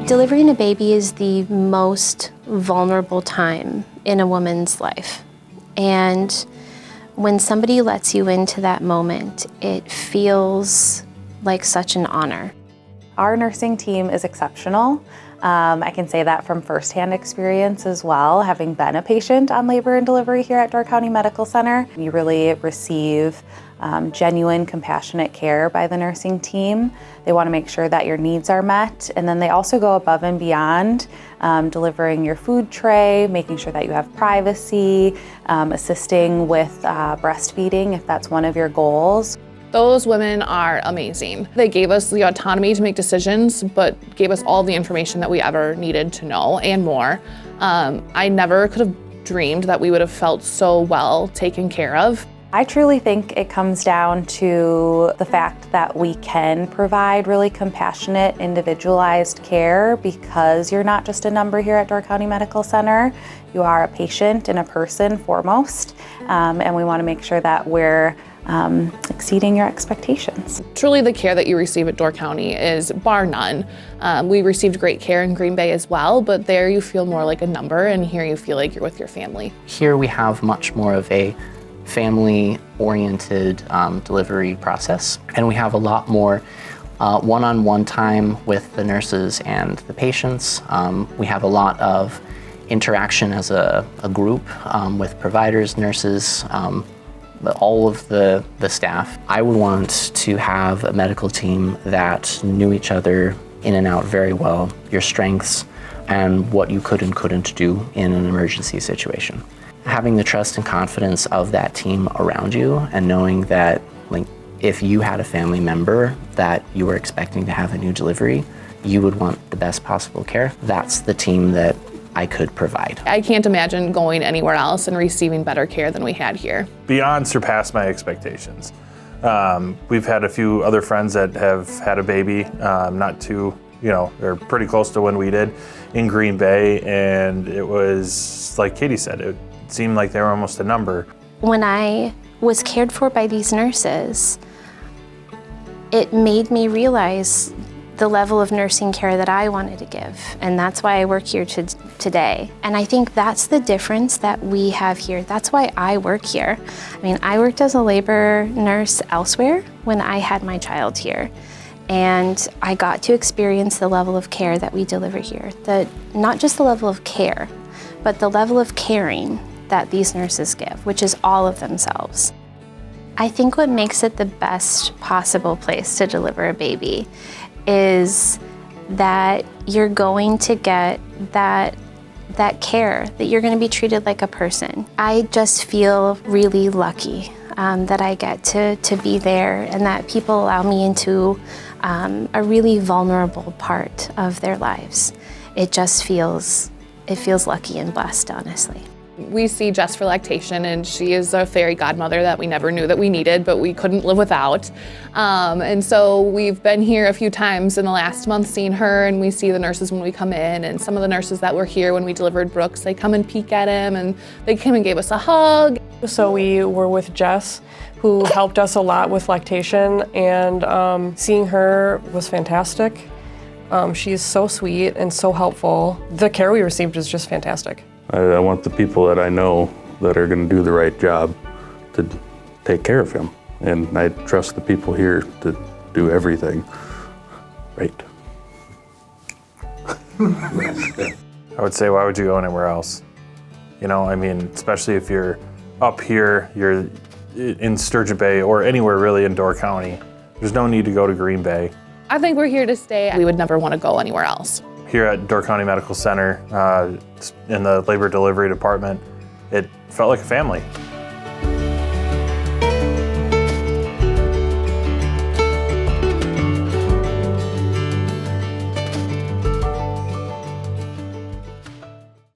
Delivering a baby is the most vulnerable time in a woman's life. And when somebody lets you into that moment, it feels like such an honor. Our nursing team is exceptional. I can say that from firsthand experience as well, having been a patient on labor and delivery here at Door County Medical Center. You really receive genuine, compassionate care by the nursing team. They want to make sure that your needs are met, and then they also go above and beyond, delivering your food tray, making sure that you have privacy, assisting with breastfeeding if that's one of your goals. Those women are amazing. They gave us the autonomy to make decisions, but gave us all the information that we ever needed to know and more. I never could have dreamed that we would have felt so well taken care of. I truly think it comes down to the fact that we can provide really compassionate, individualized care because you're not just a number here at Door County Medical Center. You are a patient and a person foremost, and we want to make sure that we're exceeding your expectations. Truly, the care that you receive at Door County is bar none. We received great care in Green Bay as well, but there you feel more like a number, and here you feel like you're with your family. Here we have much more of a family-oriented delivery process, and we have a lot more one-on-one time with the nurses and the patients. We have a lot of interaction as a group with providers, nurses, all of the staff. I would want to have a medical team that knew each other in and out very well, your strengths and what you could and couldn't do in an emergency situation. Having the trust and confidence of that team around you and knowing that, like, if you had a family member that you were expecting to have a new delivery, you would want the best possible care. That's the team that I could provide. I can't imagine going anywhere else and receiving better care than we had here. Beyond surpassed my expectations. We've had a few other friends that have had a baby, not too, they're pretty close to when we did in Green Bay, and it was, like Katie said, it seemed like they were almost a number. When I was cared for by these nurses, it made me realize the level of nursing care that I wanted to give. And that's why I work here today. And I think that's the difference that we have here. That's why I work here. I mean, I worked as a labor nurse elsewhere when I had my child here. And I got to experience the level of care that we deliver here. Not just the level of care, but the level of caring that these nurses give, which is all of themselves. I think what makes it the best possible place to deliver a baby is that you're going to get that care, that you're going to be treated like a person. I just feel really lucky that I get to be there and that people allow me into a really vulnerable part of their lives. It feels lucky and blessed, honestly. We see Jess for lactation, and she is a fairy godmother that we never knew that we needed, but we couldn't live without. And so we've been here a few times in the last month seeing her, and we see the nurses when we come in, and some of the nurses that were here when we delivered Brooks, they come and peek at him, and they came and gave us a hug. So we were with Jess, who helped us a lot with lactation, and seeing her was fantastic. She's so sweet and so helpful. The care we received is just fantastic. I want the people that I know that are going to do the right job to take care of him. And I trust the people here to do everything right. I would say, why would you go anywhere else? Especially if you're up here, you're in Sturgeon Bay or anywhere really in Door County. There's no need to go to Green Bay. I think we're here to stay. We would never want to go anywhere else. Here at Door County Medical Center, in the labor delivery department, it felt like a family.